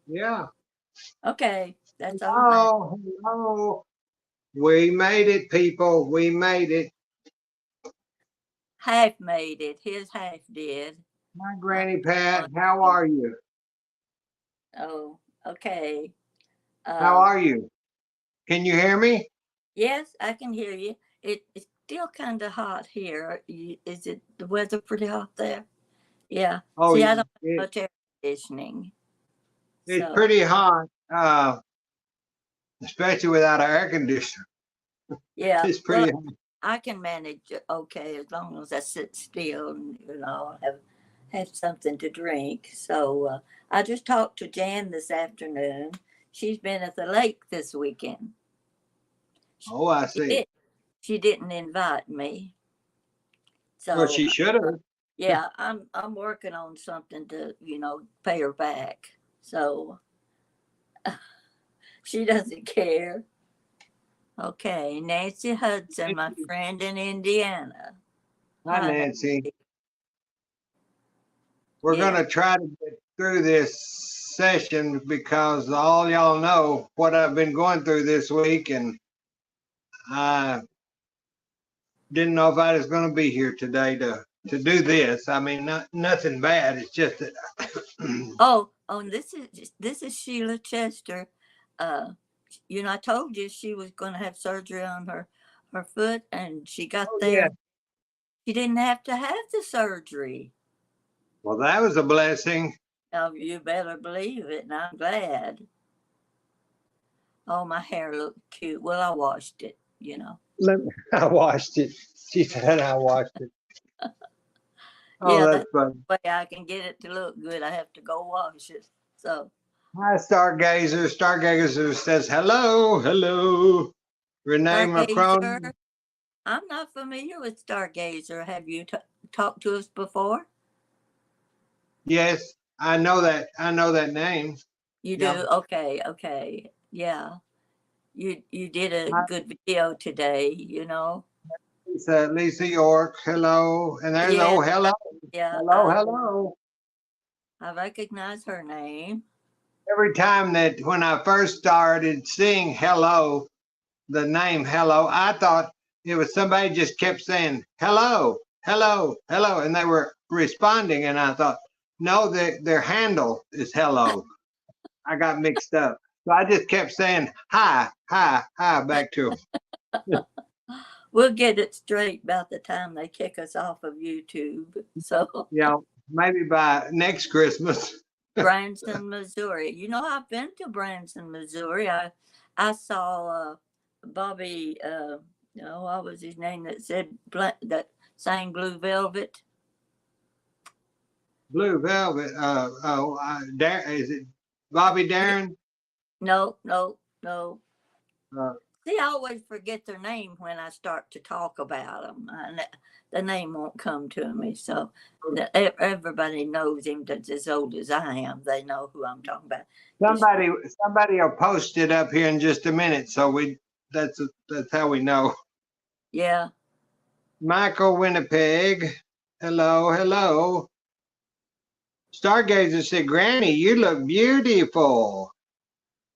Yeah. Okay, that's all that matters. Hello, hello. We made it, people. We made it. Half made it. His half did. Hi, I'm Granny Pat. on How it. are you? Oh, okay. How Uh, are you? Can you hear me? yes, I can hear you. It's still kind of hot here. Is it the weather pretty hot there? Yeah. Oh, See, yeah. I don't have It, much air conditioning, it's so pretty hot, especially without an air conditioner. yeah. It's Well, pretty hot. I can manage it okay as long as I sit still and have something to drink. So I just talked to Jan this afternoon. She's been at the lake this weekend. Oh, I She see. did. She didn't invite me. Well, So she should have. yeah, I'm working on something to pay her back. So she doesn't care. Okay, Nancy Hudson, my friend in Indiana. Hi, Hi, Nancy. Nancy. We're going Yeah. to try to get through this session because all y'all know what I've been going through this week, and I didn't know if I was going to be here today to do this. I mean, nothing bad. It's just that Oh, and this is Sheila Chester. Uh, I told you she was going to have surgery on her foot, and she got oh yeah. there. She didn't have to have the surgery. Well, that was a blessing. Oh, you better believe it, and I'm glad. Oh, my hair looked cute. Well, I washed it. I watched it. She said I watched it. Oh, Yeah, that's that's fun. the way I can get it to look good. I have to go wash it. So, Hi, Stargazer. Stargazer says hello, hello. Renee Stargazer, Macron. I'm not familiar with Stargazer. Have you talked to us before? Yes, I know that. I know that name. You Yep. do? Okay, okay. Yeah. You did a Hi, good video today. Lisa York. Hello. And there's Yeah, hello, yeah. hello, I hello. I recognize her name. Every time that when I first started seeing hello, the name hello, I thought it was somebody just kept saying hello, hello, hello, and they were responding, and I thought, no, their handle is hello. I got mixed up, so I just kept saying hi, hi, hi back to them. We'll get it straight about the time they kick us off of YouTube. So, You know, maybe by next Christmas. Branson, Missouri. I've been to Branson, Missouri. I saw Bobby. What was his name that said that sang Blue Velvet? Blue Velvet. Is it Bobby Darin? No, no, no. Uh, See, I always forget their name when I start to talk about them, and the name won't come to me. So everybody knows him that's as old as I am. They know who I'm talking about. He's somebody will post it up here in just a minute, so that's how we know. yeah. Michael Winnipeg. Hello, hello. Stargazer said, Granny, you look beautiful.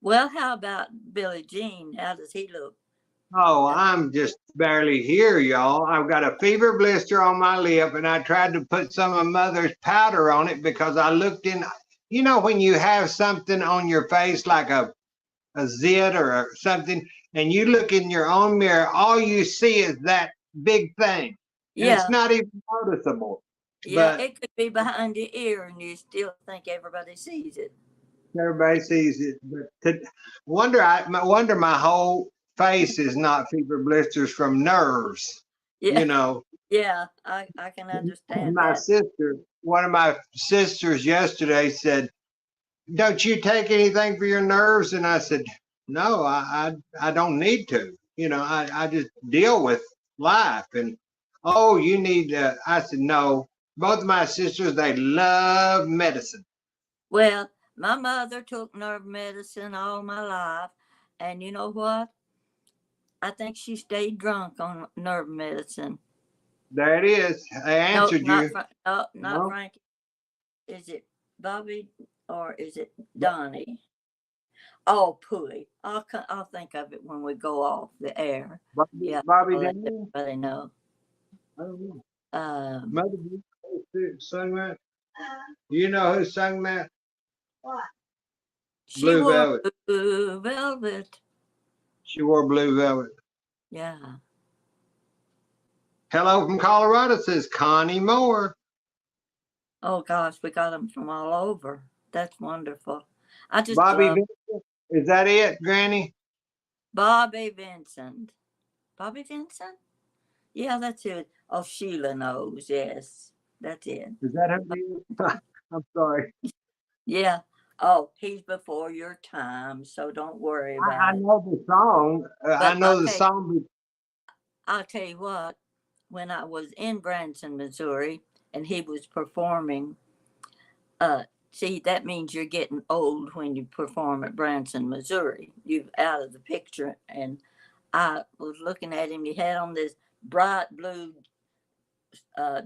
Well, how about Billie Jean? How does he look? Oh, Uh, I'm just barely here, y'all. I've got a fever blister on my lip, and I tried to put some of Mother's powder on it because I looked in. You know, when you have something on your face like a zit or something, and you look in your own mirror, all you see is that big thing, and it's yeah, not even noticeable. yeah. But It could be behind your ear, and you still think everybody sees it. everybody sees it. But I wonder my whole face is not fever blisters from nerves. Yeah, You know, yeah. I can understand my that. sister, one of my sisters yesterday said, "Don't you take anything for your nerves?" And I said, "No, I don't need to. I just deal with life." And oh, you need to. I said, "No." Both of my sisters, they love medicine. Well, my mother took nerve medicine all my life, and you know what? I think she stayed drunk on nerve medicine. There it is. I No, answered not you. no, not No, Frankie. Is it Bobby? or is it Donnie? Oh, Pooey. I'll think of it when we go off the air. Yeah, Bobby I'll let Daniel? everybody know. I don't know. Um, Mother, who sung that? You know who sung that? she Blue wore Velvet. blue velvet. She wore blue velvet. Yeah. Hello from Colorado, says Connie Moore. Oh gosh, we got them from all over. That's wonderful. I just Bobby love Vincent, is that it, Granny? Bobby Vincent. Bobby Vincent? Yeah, that's it. Oh, Sheila knows. Yes, that's it. Is that who it is? I'm sorry. Yeah. Oh, he's before your time, so don't worry I about it. know the song. I But know the song. I'll tell you what. When I was in Branson, Missouri, and he was performing, uh, see, that means you're getting old when you perform at Branson, Missouri. You're out of the picture. And I was looking at him. He had on this bright blue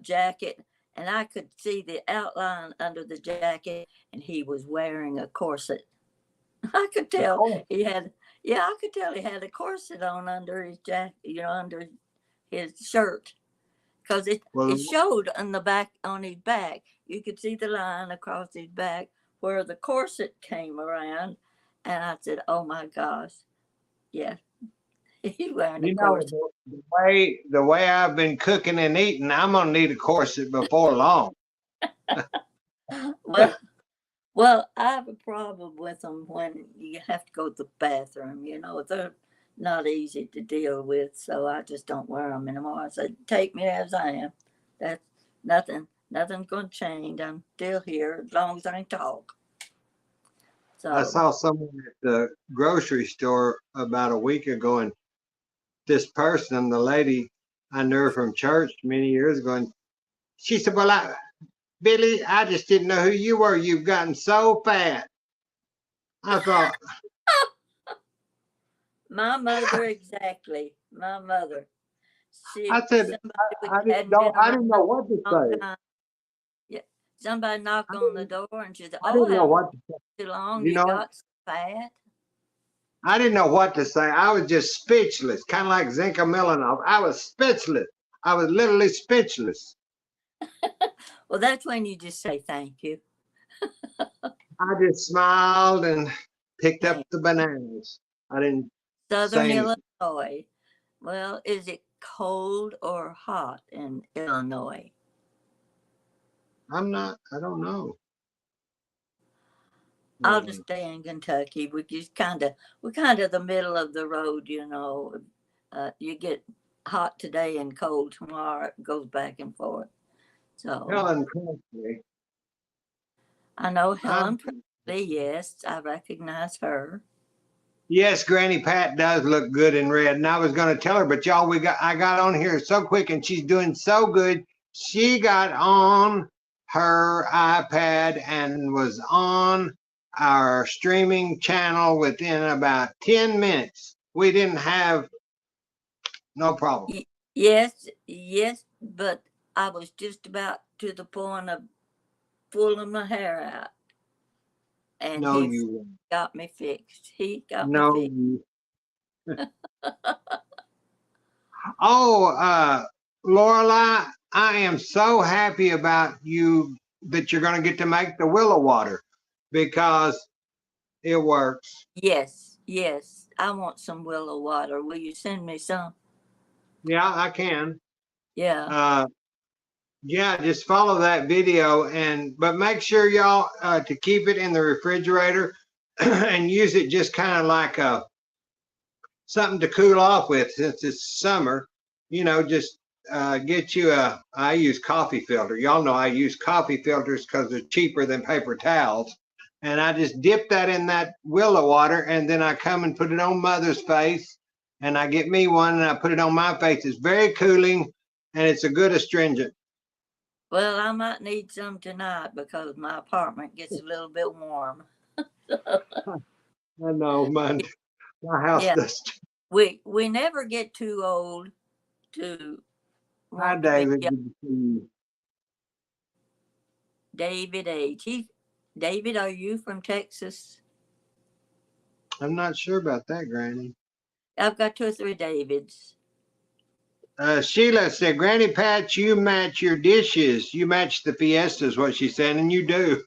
jacket, and I could see the outline under the jacket, and he was wearing a corset. I could The tell chorus. he had, yeah, I could tell he had a corset on under his jacket, under his shirt, because it Well, showed on the back, on his back. You could see the line across his back where the corset came around, and I said, "Oh my gosh, yeah, he's wearing a you know corset." the way I've been cooking and eating, I'm gonna need a corset before long. Well, well, I have a problem with them when you have to go to the bathroom. They're not easy to deal with, so I just don't wear them anymore. I said, "Take me as I am. That's nothing. Nothing's going to change. I'm still here as long as I can talk." I So, saw someone at the grocery store about a week ago, and this person, the lady, I knew her from church many years ago, and she said, "Well, Billy, I just didn't know who you were. You've gotten so fat." I thought, my mother, exactly. My mother. She, I said, somebody we I didn't hadn't been know, I around didn't a know what to long say. time. Yeah. Somebody knock I on the didn't, door and she said, I "Oh, I didn't know haven't what to say. seen you long. You You know, got so fat." I didn't know what to say. I was just speechless, kind of like Zinka Milanov. I was speechless. I was literally speechless. Well, that's when you just say thank you. I just smiled and picked up Man, the bananas. I didn't Southern say anything. Illinois. Well, is it cold or hot in Illinois? I don't know. I'll just Uh, stay in Kentucky. We're kind of the middle of the road, you get hot today and cold tomorrow. It goes back and forth. So Helen Presley. I know I'm, Helen Presley. Yes, I recognize her. yes, Granny Pat does look good in red. And I was going to tell her, but y'all, I got on here so quick and she's doing so good. She got on her iPad and was on our streaming channel within about 10 minutes. We didn't have no problem. Yes, yes, but I was just about to the point of pulling my hair out, and No, he you won't. got me fixed. He got me No, fixed. you. Oh, Lorelai, I am so happy about you that you're going to get to make the willow water because it works. Yes, yes. I want some willow water. Will you send me some? Yeah, I can. Yeah. Uh, yeah, just follow that video but make sure y'all to keep it in the refrigerator and use it just kind of like something to cool off with since it's summer. Just get you I use coffee filter. Y'all know I use coffee filters because they're cheaper than paper towels. And I just dip that in that willow water and then I come and put it on mother's face and I get me one and I put it on my face. It's very cooling and it's a good astringent. Well, I might need some tonight because my apartment gets a little bit warm. I know, my house Yeah. does. We never get too old to Hi, want to be David. young. Good to see you. David H. David, are you from Texas? I'm not sure about that, Granny. I've got 2 or 3 Davids. Sheila said, Granny Pat, you match your dishes. You match the fiestas, what she said, and you do.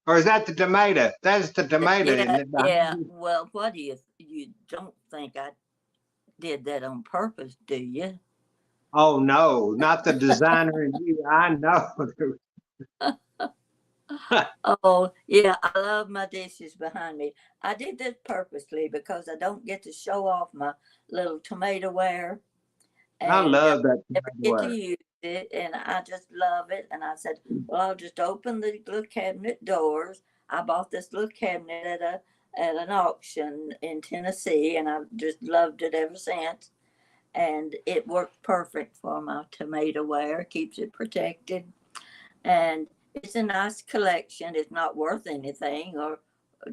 Or is that the tomato? That's the tomato, isn't Yeah, it? yeah. Well, what do you don't think I did that on purpose, do you? Oh, no, not the designer in you. I know. Oh, yeah, I love my dishes behind me. I did this purposely because I don't get to show off my little tomato ware, I and love that never tomato get to ware. use it, and I just love it. And I said, well, I'll just open the little cabinet doors. I bought this little cabinet at an auction in Tennessee, and I've just loved it ever since. And it worked perfect for my tomato ware, keeps it protected, and it's a nice collection. It's not worth anything or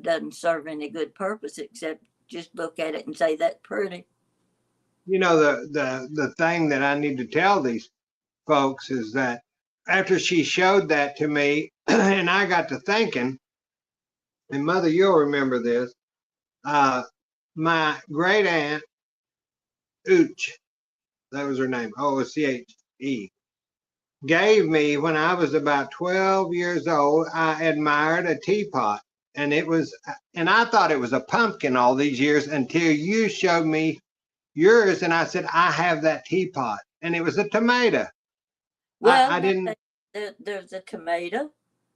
doesn't serve any good purpose except just look at it and say that's pretty. You know, the thing that I need to tell these folks is that after she showed that to me, and I got to thinking, and Mother, you'll remember this. Uh, my great aunt Ooch, that was her name, OCHE, gave me when I was about 12 years old. I admired a teapot, and and I thought it was a pumpkin all these years until you showed me yours, and I said, I have that teapot, and it was a tomato. Well, I didn't. there's a tomato,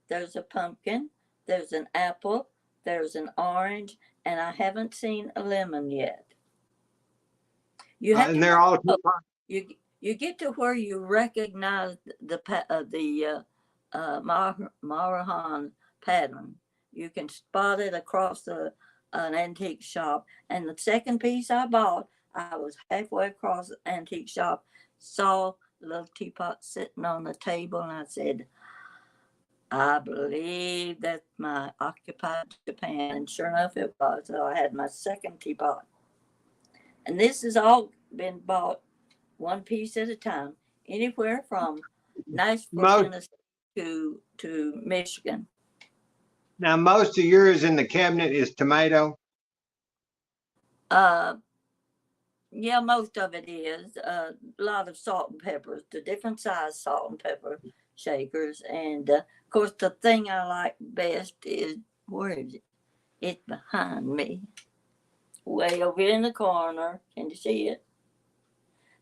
there's a pumpkin, there's an apple, there's an orange, and I haven't seen a lemon yet. You have And to they're all know, teapots. you get to where you recognize the Marahan pattern. You can spot it across an antique shop. And the second piece I bought, I was halfway across the antique shop, saw the little teapot sitting on the table, and I said, I believe that's my occupied Japan. And sure enough, it was. So I had my second teapot. And this has all been bought one piece at a time, anywhere from Nashville, Most Tennessee to Michigan. Now, most of yours in the cabinet is tomato. Uh, yeah, most of it is a lot of salt and peppers, the different size salt and pepper shakers, and of course the thing I like best is where is it? It's behind me, way over in the corner. Can you see it?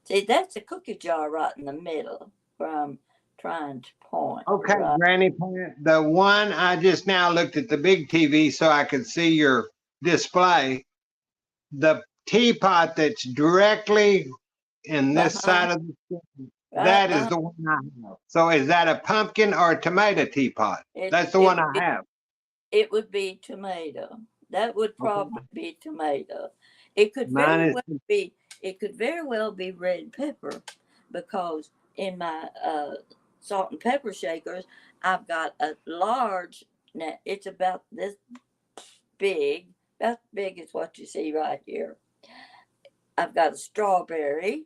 See, that's a cookie jar right in the middle where I'm trying to point. Okay, Right. Granny Plant. The one I just now looked at the big TV so I could see your display. The teapot that's directly in this Behind, side of the screen, right that is behind the one I have. So is that a pumpkin or a tomato teapot? it. That's the It one would I be have. it would be tomato. That would Okay. probably be tomato. It could Mine very is well be. It could very well be red pepper, because in my salt and pepper shakers, I've got a large. Now it's about this big, about big as what you see right here. I've got a strawberry,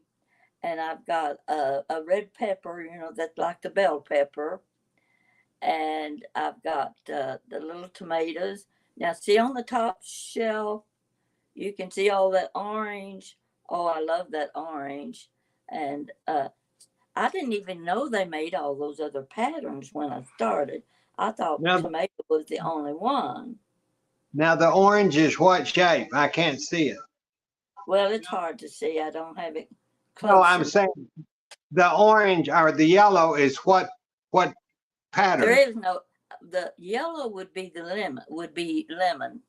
and I've got a red pepper. That's like the bell pepper, and I've got the little tomatoes. Now, see on the top shelf, you can see all that orange. Oh, I love that orange. And I didn't even know they made all those other patterns when I started. I thought now. tomato was the only one. Now the orange is what shape? I can't see it. Well, it's hard to see. I don't have it No, close I'm enough. saying the orange or the yellow is what There pattern? is no. The yellow would be the lemon. Would be lemon,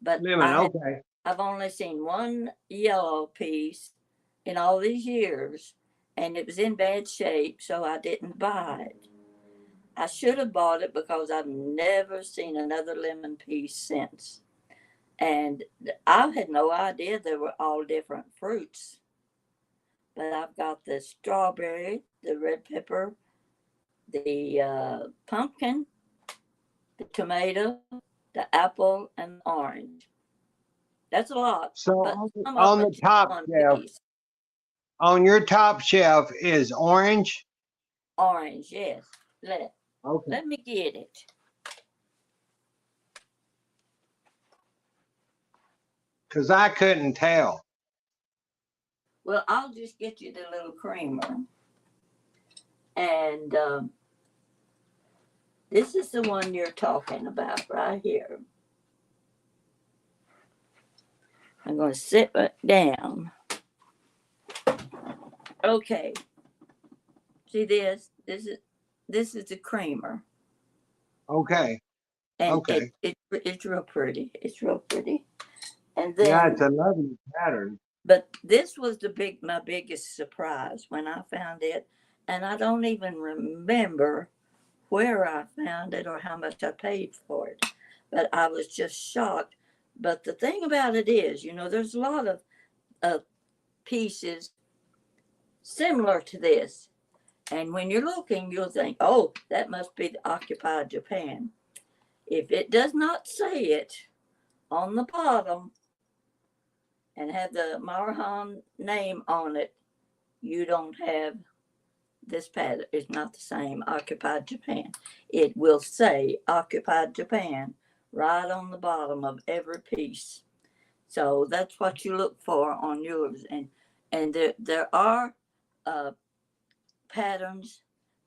but Lemon. Okay. I've only seen one yellow piece in all these years, and it was in bad shape, so I didn't buy it. I should have bought it because I've never seen another lemon piece since. And I had no idea they were all different fruits. But I've got the strawberry, the red pepper, the pumpkin, the tomato, the apple, and the orange. That's a lot, So but some of on them the just top one shelf, piece. on your top shelf is orange. Orange, yes. Let Okay. let me get it. because I couldn't tell. Well, I'll just get you the little creamer. And this is the one you're talking about right here. I'm going to sit it down. Okay. See this? This is the creamer. Okay. And Okay. it's real pretty. It's real pretty. And Yeah, then, it's a lovely pattern. but this was my biggest surprise when I found it, and I don't even remember where I found it or how much I paid for it. But I was just shocked. But the thing about it is, there's a lot of pieces similar to this. And when you're looking, you'll think, oh, that must be the occupied Japan. If it does not say it on the bottom and have the Marhan name on it, you don't have this pattern. It's not the same occupied Japan. It will say occupied Japan right on the bottom of every piece. So that's what you look for on yours. And there are uh, patterns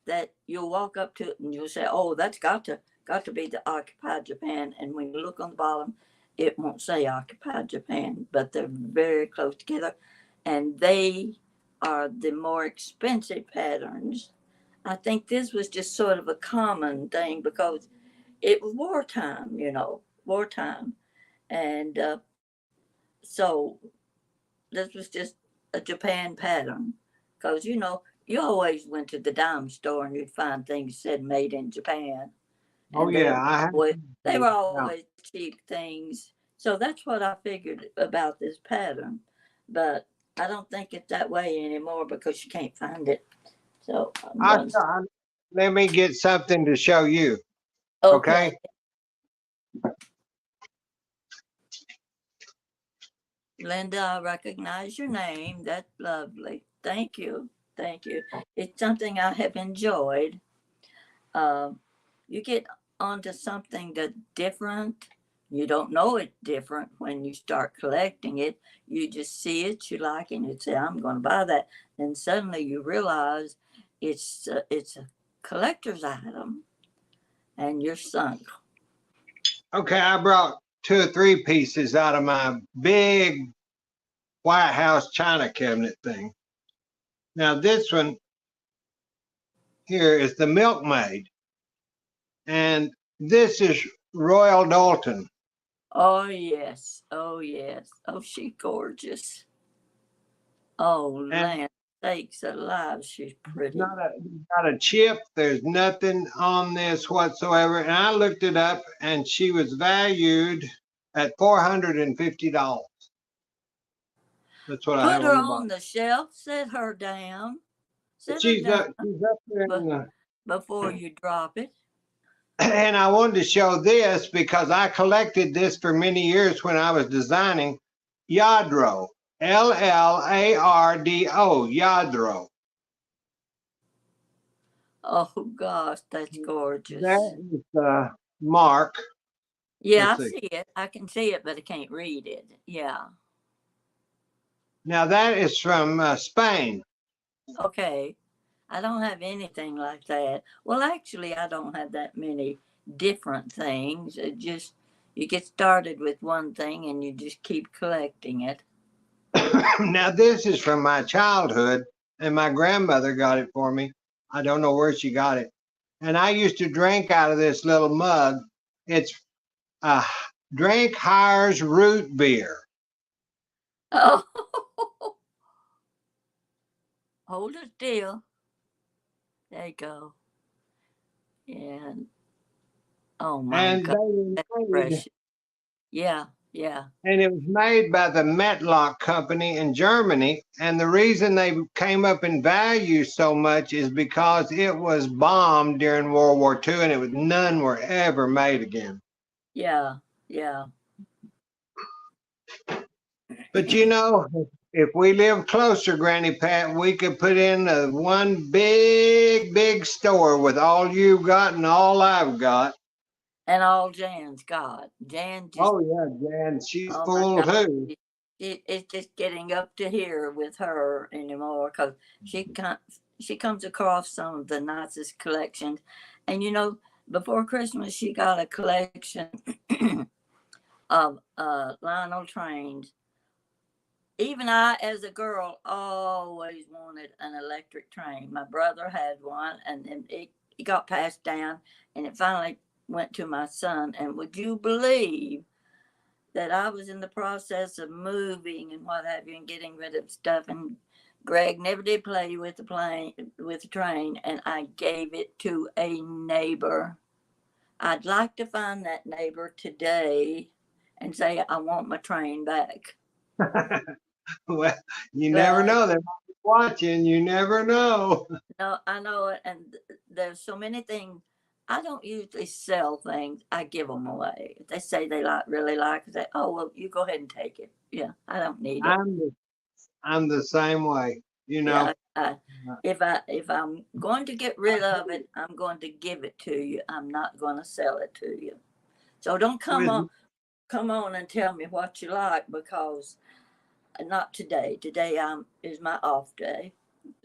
that you'll walk up to it and you'll say, "Oh, that's got to be the occupied Japan." And when you look on the bottom, it won't say occupied Japan, but they're very close together, and they are the more expensive patterns. I think this was just sort of a common thing because it was wartime, wartime, and so this was just a Japan pattern because you always went to the dime store and you'd find things said made in Japan, Oh and they yeah, were I have. always, they were Yeah. always cheap things. So that's what I figured about this pattern, but I don't think it's that way anymore because you can't find it. So I'm I, going to I let me get something to show you. okay, Okay. Linda. I recognize your name. That's lovely. Thank you. Thank you. It's something I have enjoyed. uh, you get onto something that's different. You don't know it's different when you start collecting it. You just see it, you like it, and you say, "I'm going to buy that." Then suddenly you realize it's a collector's item, and you're sunk. Okay, I brought two or three pieces out of my big White House china cabinet thing. Now this one here is the milkmaid, and this is Royal Dalton. Oh yes, oh yes, oh she's gorgeous. Oh And land sakes alive, she's pretty. not a chip. There's nothing on this whatsoever. And I looked it up, and she was valued at $450. That's what I Put have her on the on box. the shelf, set her down, But set her down she's up there in be- the, before you drop it. and I wanted to show this because I collected this for many years when I was designing Llardo, Llardo, Llardo. Oh gosh, that's gorgeous. That is Mark. Yeah, Let's I see. see it. I can see it, but I can't read it. Yeah. Now that is from Spain. Okay. I don't have anything like that. Well, actually, I don't have that many different things. It just you get started with one thing and you just keep collecting it. Now this is from my childhood, and my grandmother got it for me. I don't know where she got it. And I used to drink out of this little mug. It's Drink Hires root beer. Oh, hold it still. There you go. And oh my And God, they were that's made, precious. Yeah, yeah, and it was made by the Metlock Company in Germany. And the reason they came up in value so much is because it was bombed during World War II, and none were ever made again. yeah, yeah. But if we live closer, Granny Pat, we could put in one big store with all you've got and all I've got. And all Jan's got. Jan just, Oh yeah, Jan, she's oh my full God. too. It's just getting up to here with her anymore because she can she comes across some of the nicest collections. And before Christmas, she got a collection of Lionel trains. Even I, as a girl, always wanted an electric train. My brother had one, and then it got passed down, and it finally went to my son. And would you believe that I was in the process of moving and what have you, and getting rid of stuff, and Greg never did play with the train, and I gave it to a neighbor. I'd like to find that neighbor today and say I want my train back. Well, you never Well, know. They might be watching. You never know. no, I know it, and there's so many things. I don't usually sell things. I give them away. If they say they really like it, say, "Oh well, you go ahead and take it." Yeah, I don't need it. I'm the, I'm the same way. You Yeah, know. if I'm going to get rid of it, I'm going to give it to you. I'm not going to sell it to you. So don't With come on and tell me what you like because not today. Today is my off day.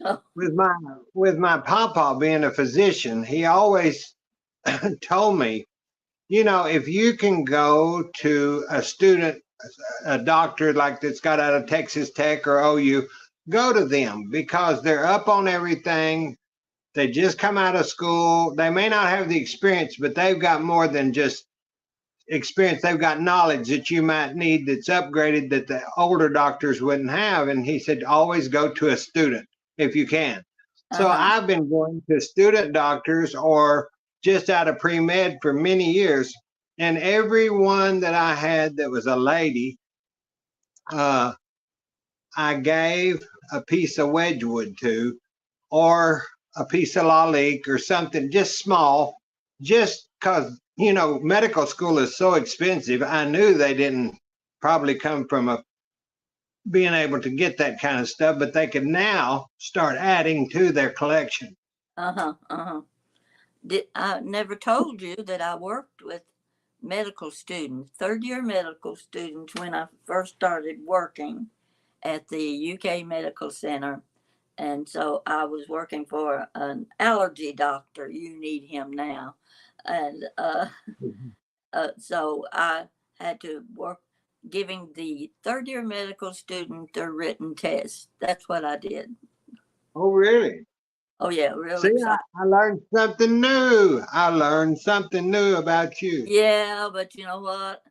Oh, with my with my papa being a physician, he always told me, if you can go to a student, a doctor like that's got out of Texas Tech or OU, go to them because they're up on everything. They just come out of school. They may not have the experience, but they've got more than just experience. They've got knowledge that you might need that's upgraded that the older doctors wouldn't have. And he said, always go to a student if you can. So uh-huh. I've been going to student doctors or just out of pre med for many years. And every one that I had that was a lady, uh, I gave a piece of Wedgwood to, or a piece of lalique or something just small, just because, medical school is so expensive. I knew they didn't probably come from a being able to get that kind of stuff, but they could now start adding to their collection. Uh-huh. Uh-huh. I never told you that I worked with medical students, third year medical students, when I first started working at the UK Medical Center. And so I was working for an allergy doctor. You need him now. And so I had to work giving the third year medical student their written test. That's what I did. Oh, really? Oh, yeah, real See, exciting. I learned something new. I learned something new about you. Yeah, but you know what?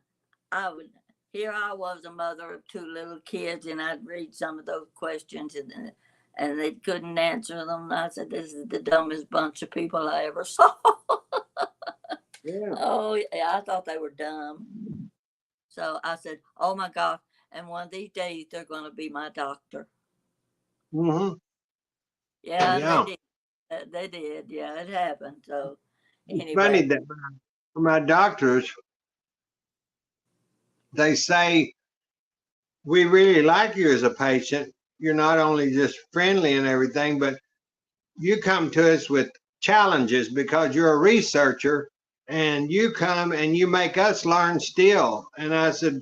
I would here I was a mother of two little kids, and I'd read some of those questions, and they couldn't answer them. And I said, "This is the dumbest bunch of people I ever saw." Yeah. Oh yeah, I thought they were dumb. So I said, "Oh my God!" And one of these days they're going to be my doctor. Hmm. Yeah, and they Yeah. did. They did. Yeah, it happened. So It's funny anyway, that my doctors, they say, we really like you as a patient. You're not only just friendly and everything, but you come to us with challenges because you're a researcher and you come and you make us learn still. And I said,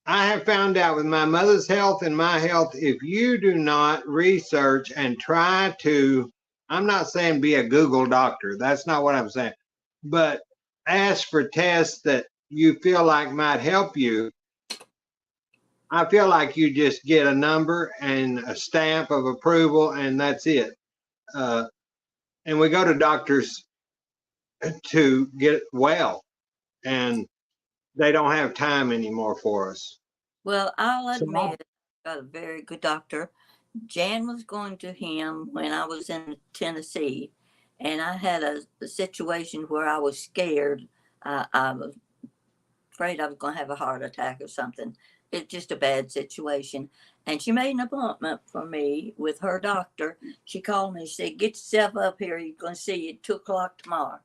I have found out with my mother's health and my health, if you do not research and try to, I'm not saying be a Google doctor, that's not what I'm saying, but ask for tests that you feel like might help you. I feel like you just get a number and a stamp of approval, and that's it. Uh, and we go to doctors to get well, and they don't have time anymore for us. well, I'll So I, admit, I got a very good doctor. Jan was going to him when I was in Tennessee, and I had a situation where I was scared. I was afraid I was going to have a heart attack or something. It's just a bad situation. And she made an appointment for me with her doctor. She called me and said, "Get yourself up here. You're going to see you at 2 o'clock tomorrow."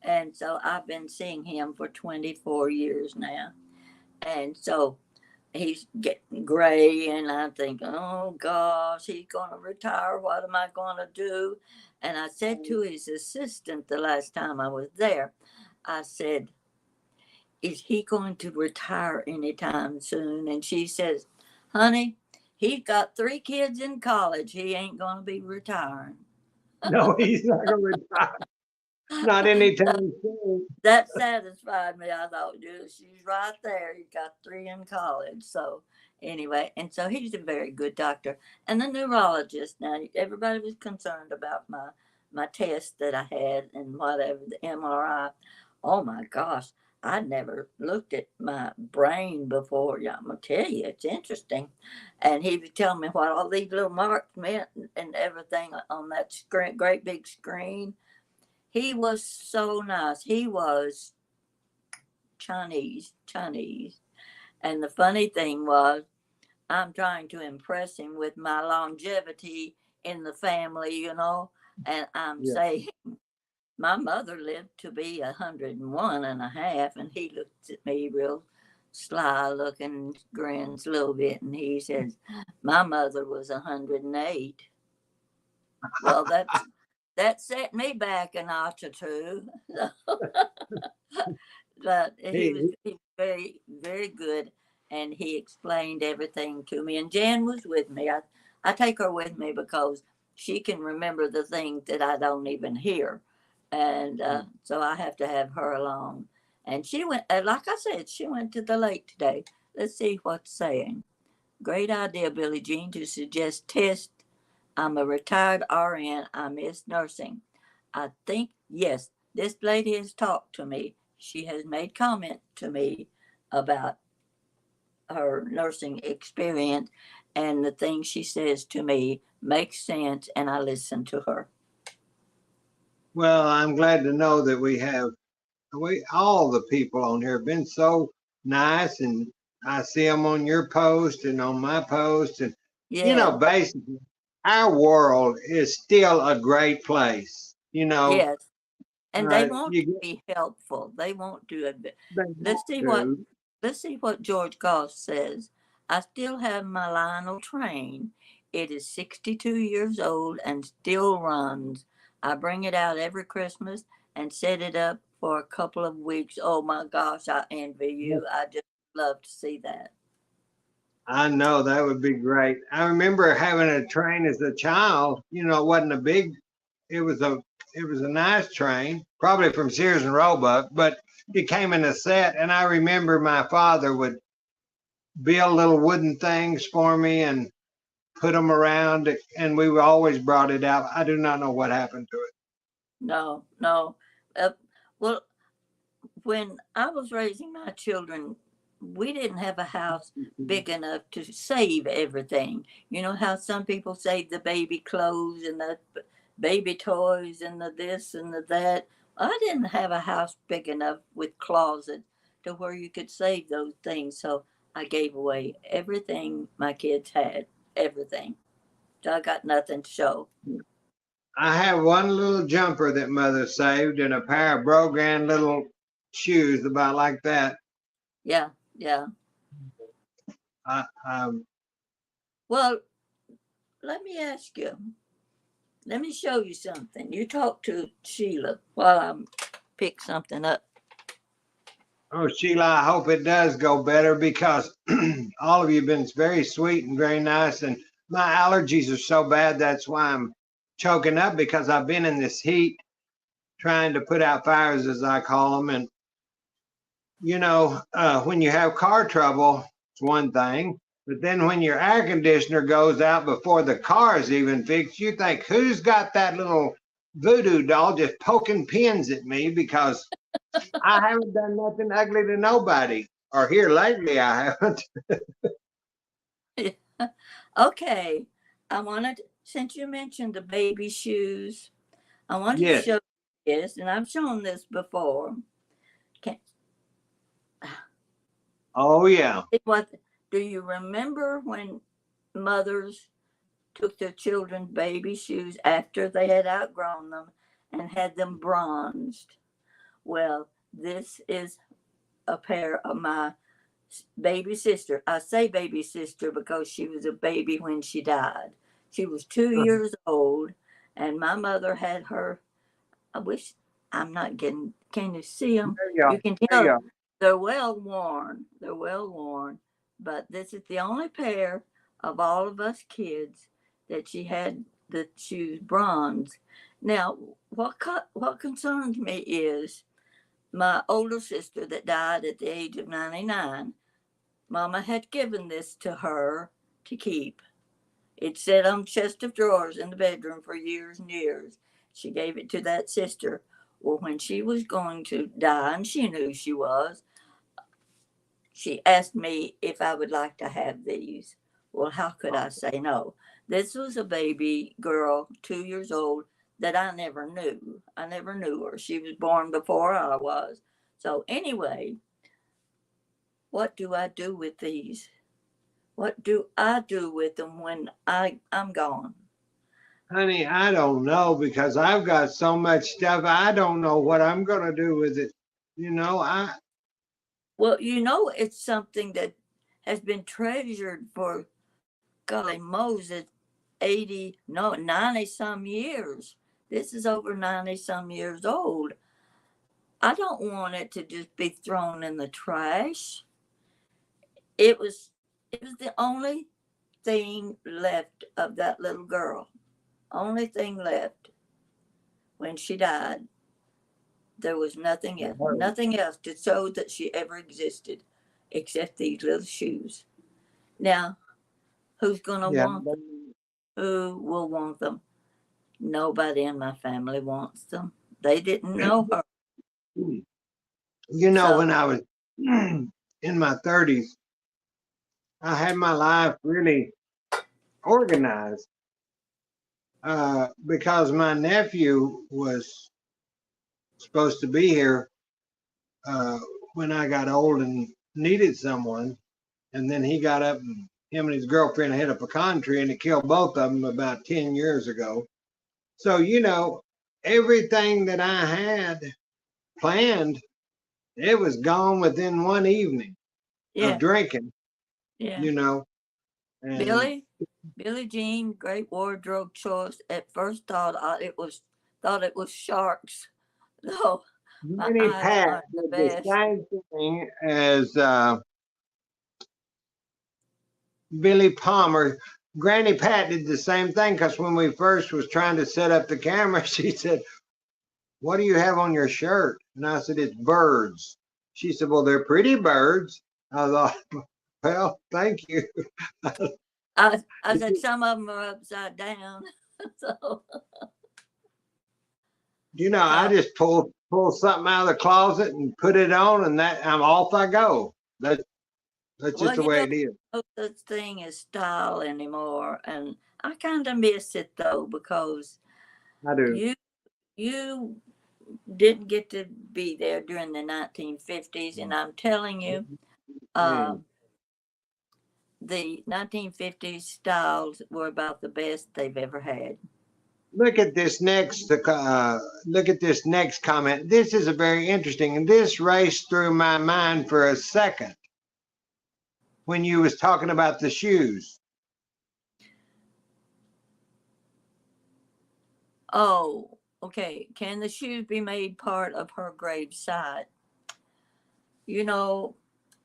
And so I've been seeing him for 24 years now. And so he's getting gray, and I think, oh gosh, he's going to retire. What am I going to do? And I said to his assistant the last time I was there, I said, is he going to retire anytime soon? And she says, honey, he's got 3 kids in college. He ain't going to be retiring. No, he's not going to retire. Not anytime soon. That satisfied me. I thought, yeah, she's right there. He's got 3 in college. So anyway, and so he's a very good doctor. And the neurologist, now everybody was concerned about my test that I had and whatever, the MRI. Oh my gosh, I never looked at my brain before. Yeah, I'm gonna tell you, it's interesting. And he was telling me what all these little marks meant and everything on that screen, great big screen. He was so nice. He was Chinese. And the funny thing was, I'm trying to impress him with my longevity in the family, and I'm Yeah. saying, my mother lived to be 101 and a half, and he looks at me real sly looking, grins a little bit, and he says, my mother was 108. Well, that set me back a notch or two. But He, he was very, very good, and he explained everything to me. And Jan was with me. I take her with me because she can remember the things that I don't even hear, and so I have to have her along. And she went, like I said, she went to the lake today. Let's see what's saying. Great idea, Billie Jean, to suggest test. I'm a retired RN. I miss nursing. I think, yes, this lady has talked to me. She has made comment to me about her nursing experience, and the things she says to me makes sense, and I listen to her. well, I'm glad to know that we all the people on here have been so nice, and I see them on your post and on my post, and Yeah, basically, our world is still a great place. yes. And they want You to get be helpful. They want to. they Let's want see what to. let's see what George Goss says. I still have my Lionel train. It is 62 years old and still runs. I bring it out every Christmas and set it up for a couple of weeks. Oh my gosh, I envy you. I just love to see that. I know that would be great. I remember having a train as a child. It wasn't a big. It was a it was a nice train, probably from Sears and Roebuck, but it came in a set. And I remember my father would build little wooden things for me and put them around, and we always brought it out. I do not know what happened to it. No, no. Uh, well, when I was raising my children, we didn't have a house big enough to save everything. You know how some people save the baby clothes and the baby toys and the this and the that. I didn't have a house big enough with closet to where you could save those things. So I gave away everything my kids had, everything. So I got nothing to show. I have one little jumper that mother saved and a pair of Brogan little shoes about like that. Yeah, yeah. I, um, Well, let me ask you. Let me show you something. You talk to Sheila while I pick something up. oh, Sheila, I hope it does go better because all of you have been very sweet and very nice. And my allergies are so bad. That's why I'm choking up because I've been in this heat trying to put out fires, as I call them. And when you have car trouble, it's one thing. But then when your air conditioner goes out before the car is even fixed, you think, who's got that little voodoo doll just poking pins at me because I haven't done nothing ugly to nobody. Or here lately, I haven't. Okay. I wanted, since you mentioned the baby shoes, I wanted to Yes. show you this, and I've shown this before. Can, Oh, yeah. what do you remember when mothers took their children's baby shoes after they had outgrown them and had them bronzed? Well, this is a pair of my baby sister. I say baby sister because she was a baby when she died. She was 2 years old, and my mother had her. I wish. I'm not getting, can you see them? There you are. You can There you tell are. they're well worn. They're well worn. But this is the only pair of all of us kids that she had the shoes bronze. Now, what concerns me is my older sister that died at the age of 99. Mama had given this to her to keep. It sat on chest of drawers in the bedroom for years and years. She gave it to that sister. Well, when she was going to die, and she knew she was, she asked me if I would like to have these. Well, how could I say no? This was a baby girl, 2 years old, that I never knew. I never knew her. She was born before I was. So, anyway, what do I do with these? What do I do with them when I'm gone? Honey, I don't know because I've got so much stuff. I don't know what I'm going to do with it. You know, Well, it's something that has been treasured for, golly Moses, 80, no, 90 some years. This is over 90 some years old. I don't want it to just be thrown in the trash. It was it was the only thing left of that little girl. Only thing left when she died. There was nothing else to show that she ever existed except these little shoes. Now, who's going to yeah. want them? Who will want them? Nobody in my family wants them. They didn't know her. You know, So, when I was in my 30s, I had my life really organized because my nephew was supposed to be here uh, when I got old and needed someone. And then he got up and him and his girlfriend hit a pecan tree and it killed both of them about 10 years ago. So, you know, everything that I had planned, it was gone within one evening of yeah, drinking, yeah. you know. And Billy, Billie Jean, great wardrobe choice. At first, thought it was sharks. No, my Granny eyes Pat aren't the did the best. same thing as Billy Palmer. Granny Pat did the same thing because when we first was trying to set up the camera, she said, "What do you have on your shirt?" And I said, "It's birds." She said, "Well, they're pretty birds." I thought, "Well, thank you." I said some of them are upside down. so, You know, I so just pull something out of the closet and put it on, and that I'm off I go. That's just well, the way it is. no such thing as style anymore, and I kind of miss it though because I do. you you didn't get to be there during the 1950s, and I'm telling you, uh, Mm. the 1950s styles were about the best they've ever had. Look at this next. Look at this next comment. This is a very interesting, and this raced through my mind for a second when you was talking about the shoes. Oh, okay. Can the shoes be made part of her grave site? You know,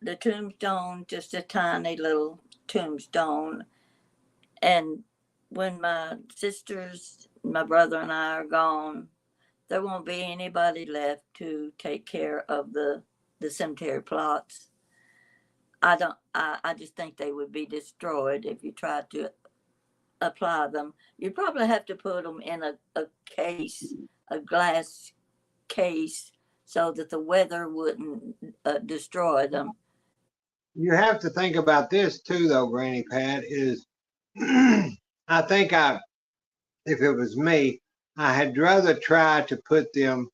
the tombstone, just a tiny little tombstone. And when my sisters, my brother, and I are gone, there won't be anybody left to take care of the cemetery plots. I don't. I just think they would be destroyed if you tried to apply them. You probably have to put them in a case, a glass case, so that the weather wouldn't destroy them. You have to think about this too, though, Granny Pat. Is I think if it was me, I had rather try to put them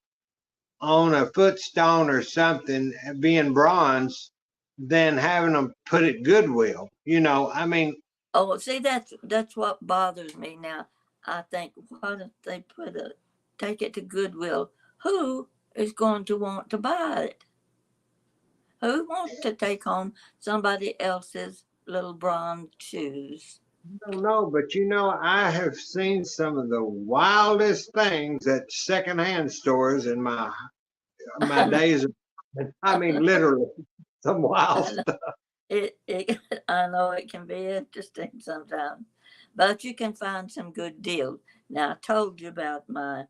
on a footstone or something, being bronze, than having them put at Goodwill. You know, I mean, Oh, see, that's what bothers me now. I think, what if they take it to Goodwill? Who is going to want to buy it? Who wants to take home somebody else's little bronze shoes? I don't know, but I have seen some of the wildest things at secondhand stores in my I days. I mean, literally, some wild know stuff. it I know it can be interesting sometimes, but you can find some good deals. Now I told you about my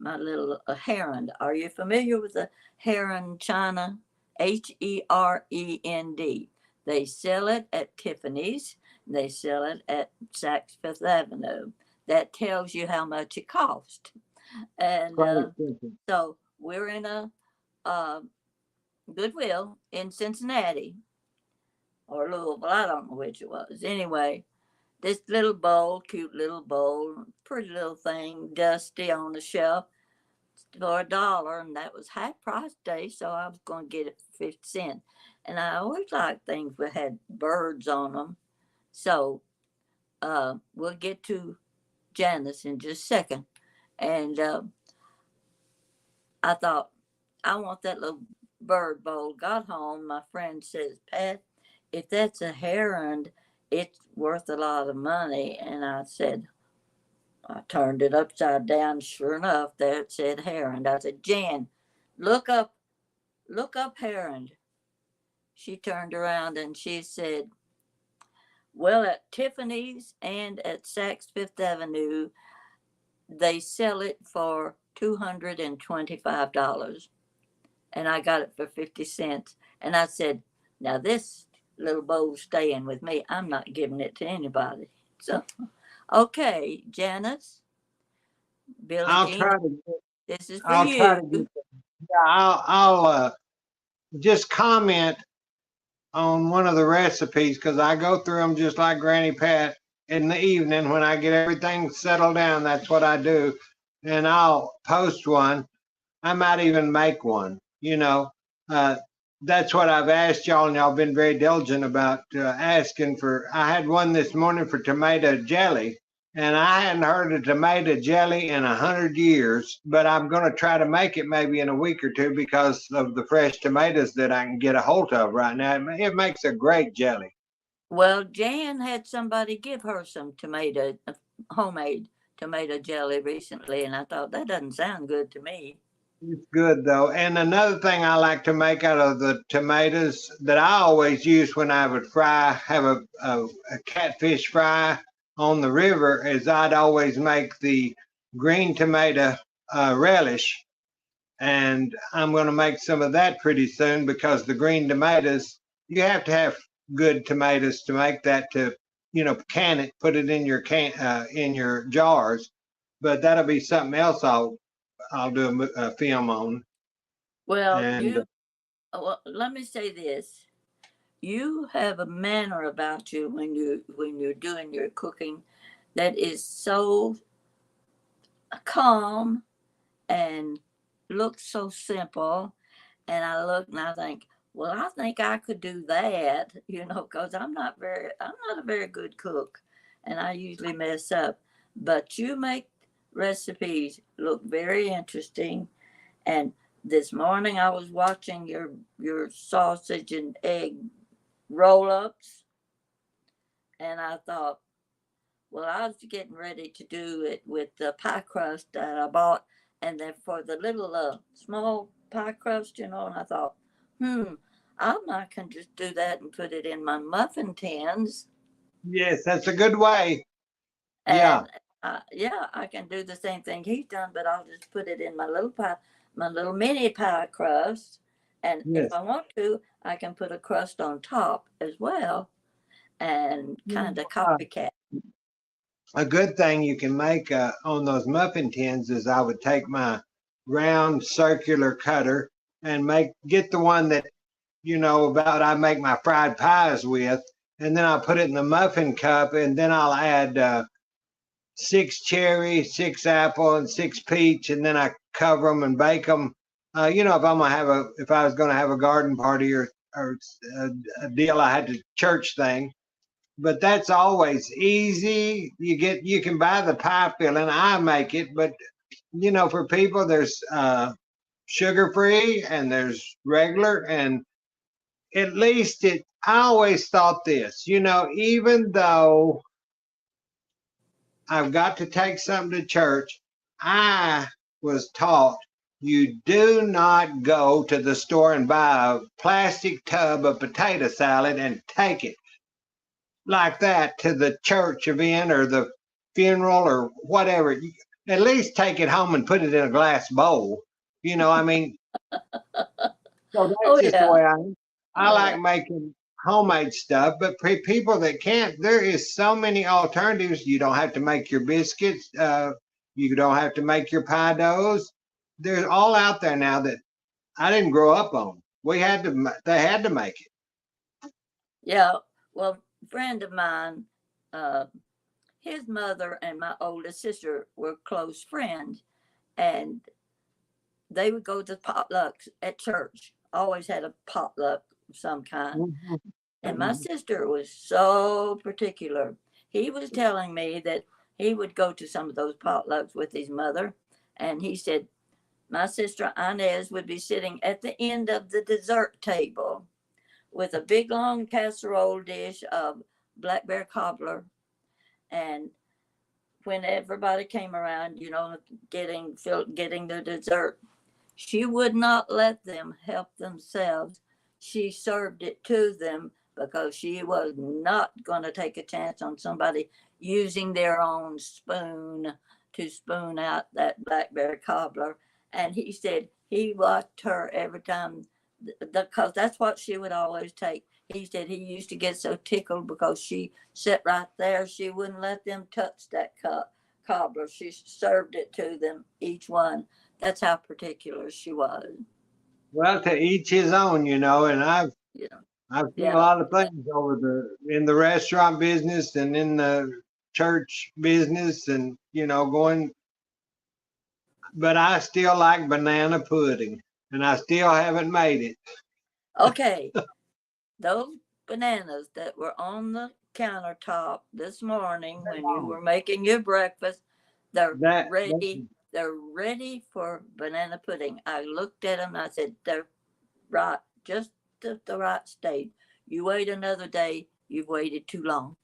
little heron. Are you familiar with the heron china? HEREND. They sell it at Tiffany's. They sell it at Saks Fifth Avenue. That tells you how much it cost. And Quite expensive. so we're in a uh, Goodwill in Cincinnati or Louisville. I don't know which it was. Anyway, this little bowl, cute little bowl, pretty little thing, dusty on the shelf for $1, and that was half price day, so I was going to get it for 50 cents. And I always liked things that had birds on them. So we'll get to Janice in just a second. And I thought, I want that little bird bowl. Got home, my friend says, Pat, if that's a heron, it's worth a lot of money. And I said, I turned it upside down. Sure enough, there it said heron. I said, Jan, look up, look up heron. She turned around and she said, well, at Tiffany's and at Saks Fifth Avenue, they sell it for $225. And I got it for 50 cents. And I said, now this little bowl's staying with me. I'm not giving it to anybody. So, okay, Janice, Billie I'll Jean, try to. this is for I'll try you. to get. Yeah, I'll just comment on one of the recipes because I go through them just like Granny Pat in the evening when I get everything settled down. That's what I do, and I'll post one. I might even make one. Uh, that's what I've asked y'all, and y'all been very diligent about asking for. I had one this morning for tomato jelly, and I hadn't heard of tomato jelly in 100 years. But I'm going to try to make it maybe in a week or two because of the fresh tomatoes that I can get a hold of right now. It makes a great jelly. Well, Jan had somebody give her some tomato, homemade tomato jelly recently, and I thought that doesn't sound good to me. It's good though. And another thing I like to make out of the tomatoes that I always use when I would have a catfish fry on the river is I'd always make the green tomato relish. And I'm going to make some of that pretty soon because the green tomatoes, you have to have good tomatoes to make that can it, put it in in your jars. But that'll be something else I'll do a film on. Well, And well, let me say this: you have a manner about you when you're doing your cooking that is so calm and looks so simple. And I look and I think, well, I think I could do that, because I'm not a very good cook, and I usually mess up. But you make recipes look very interesting. And this morning I was watching your sausage and egg roll ups, and I thought, well, I was getting ready to do it with the pie crust that I bought, and then for the little small pie crust, and I thought, hmm, I can just do that and put it in my muffin tins, yes, that's a good way. Yeah. and yeah, I can do the same thing he's done, but I'll just put it in my little mini pie crust, and if Yes. I want to, I can put a crust on top as well, and kind of Uh, copycat. a good thing you can make on those muffin tins is I would take my round circular cutter and get the one that about I make my fried pies with, and then I'll put it in the muffin cup, and then I'll add 6 cherry, 6 apple, and 6 peach, and then I cover them and bake them. If I was going to have a garden party or a deal, I had to church thing. But that's always easy. You can buy the pie filling. I make it, but for people there's sugar free and there's regular, and at least I always thought this, even though I've got to take something to church. I was taught you do not go to the store and buy a plastic tub of potato salad and take it like that to the church event or the funeral or whatever. At least take it home and put it in a glass bowl. I mean, so Oh that's just the yeah, way I am. I oh yeah, like making homemade stuff, but people that can't, there is so many alternatives. You don't have to make your biscuits. You don't have to make your pie doughs. They're all out there now that I didn't grow up on. We had to, they had to make it. yeah. Well, a friend of mine, uh, his mother and my oldest sister were close friends, and they would go to potlucks at church. Always had a potluck of some kind. Mhm. And my sister was so particular. He was telling me that he would go to some of those potlucks with his mother, and he said my sister Inez would be sitting at the end of the dessert table with a big long casserole dish of blackberry cobbler. And when everybody came around, getting the dessert, she would not let them help themselves. She served it to them because she was not going to take a chance on somebody using their own spoon to spoon out that blackberry cobbler. And he said he watched her every time because that's what she would always take. He said he used to get so tickled because she sat right there. She wouldn't let them touch that cobbler. She served it to them, each one. That's how particular she was. Well, to each his own, and You know, I've seen a yeah. lot of things over in the restaurant business and in the church business and going, but I still like banana pudding and I still haven't made it. Okay. Those bananas that were on the countertop this morning when you were making your breakfast, they're That ready. They're ready for banana pudding. I looked at them. I said, they're right, just the right stage. You wait another day, you've waited too long.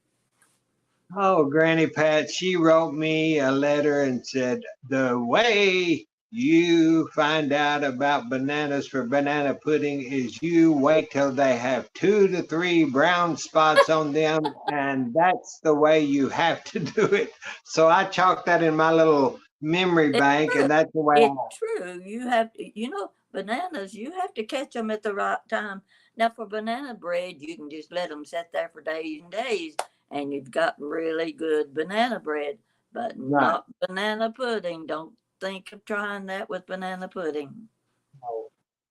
Oh, Granny Pat, she wrote me a letter and said, the way you find out about bananas for banana pudding is you wait till they have 2 to 3 brown spots on them, and that's the way you have to do it. So I chalked that in my little memory It's bank, true. and that's the way It's I. true. You have to, bananas, you have to catch them at the right time. Now, for banana bread, you can just let them sit there for days and days, and you've got really good banana bread, but Right. not banana pudding. Don't think of trying that with banana pudding.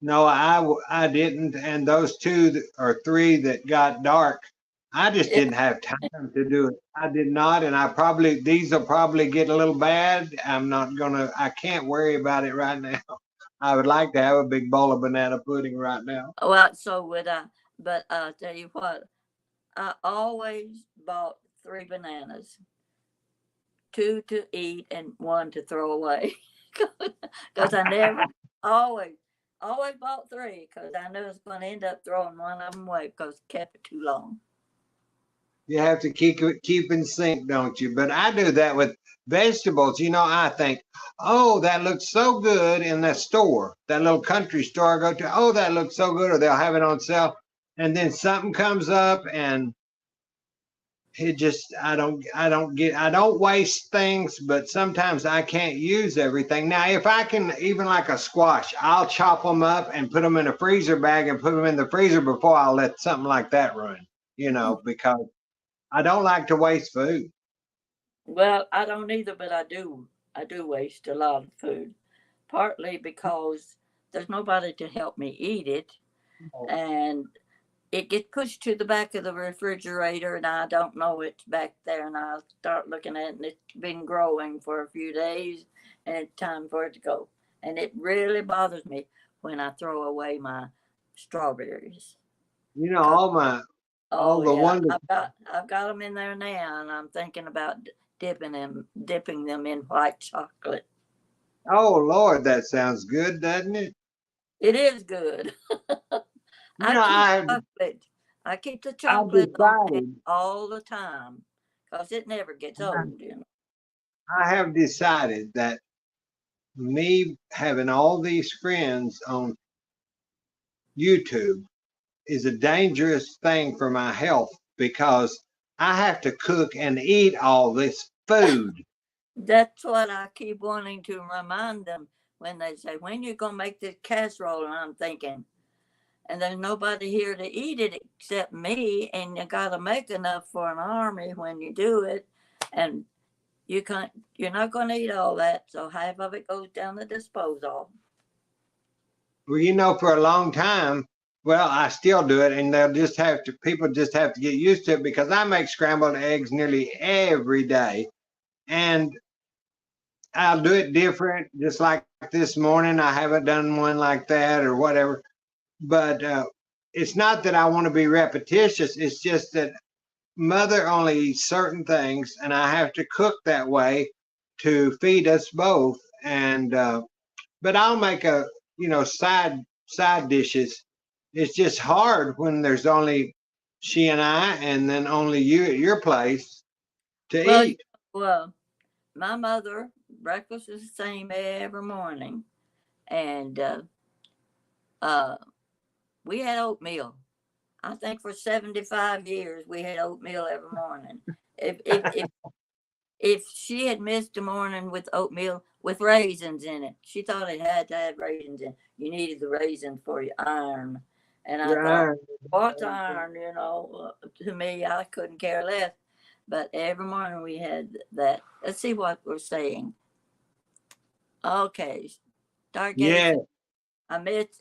No, I didn't. And those 2 or 3 that got dark, I just Yeah. didn't have time to do it. I did not, and these will probably get a little bad. I can't worry about it right now. I would like to have a big bowl of banana pudding right now. Well, so would I. But I'll tell you what, I always bought 3 bananas, two to eat and one to throw away. Because I never, always, always bought three because I knew I was going to end up throwing one of them away because I kept it too long. You have to keep in sync, don't you? But I do that with vegetables. I think, oh, that looks so good in that store, that little country store I go to. Oh, that looks so good, or they'll have it on sale, and then something comes up, and it just I don't waste things, but sometimes I can't use everything. Now, if I can, even like a squash, I'll chop them up and put them in a freezer bag and put them in the freezer before I'll let something like that run. Because I don't like to waste food. Well, I don't either, but I do. I do waste a lot of food, partly because there's nobody to help me eat it, and it gets pushed to the back of the refrigerator and I don't know it's back there and I start looking at it and it's been growing for a few days and it's time for it to go. And it really bothers me when I throw away my strawberries. Cause All my all oh the yeah, wonderful. I've got them in there now and I'm thinking about dipping them in white chocolate. Oh Lord, that sounds good, doesn't it? It is good. You I know, keep I chocolate. I keep the I chocolate on hand decided. all the time because it never gets old. I have decided that me having all these friends on YouTube is a dangerous thing for my health because I have to cook and eat all this food. That's what I keep wanting to remind them when they say, "When you gonna make this casserole?" And I'm thinking, and there's nobody here to eat it except me, and you gotta make enough for an army when you do it, and you're not gonna eat all that, so half of it goes down the disposal. Well, for a long time, well, I still do it, and people just have to get used to it because I make scrambled eggs nearly every day. And I'll do it different, just like this morning. I haven't done one like that or whatever. But it's not that I want to be repetitious. It's just that mother only eats certain things, and I have to cook that way to feed us both. And but I'll make a side dishes. It's just hard when there's only she and I, and then only you at your place to Well, eat. my mother breakfast is the same every morning, and uh, we had oatmeal. I think for 75 years we had oatmeal every morning. If if if if she had missed a morning with oatmeal with raisins in it, she thought it had to have raisins in. You needed the raisin for your iron, and I thought, Right. what's iron? To me, I couldn't care less. But every morning we had that. Let's see what we're saying. Okay, Yeah. Stargazer.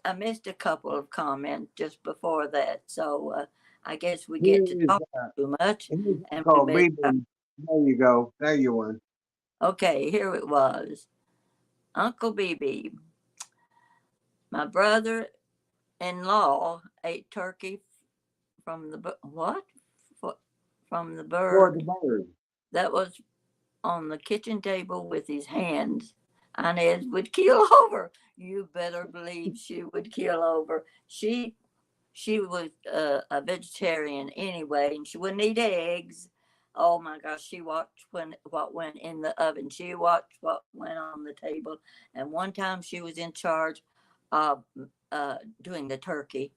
I missed a couple of comments just before that, so I guess we Here get to is talk too much, and we called missed. BB. There you go. There you one. Okay, here it was. Uncle BB, my brother-in-law ate turkey from the what? From the For the bird bird. that was on the kitchen table with his hands. Inez would keel over. You better believe she would keel over. She was a vegetarian anyway, and she wouldn't eat eggs. Oh my gosh, she watched what went in the oven. She watched what went on the table. And one time she was in charge of doing the turkey.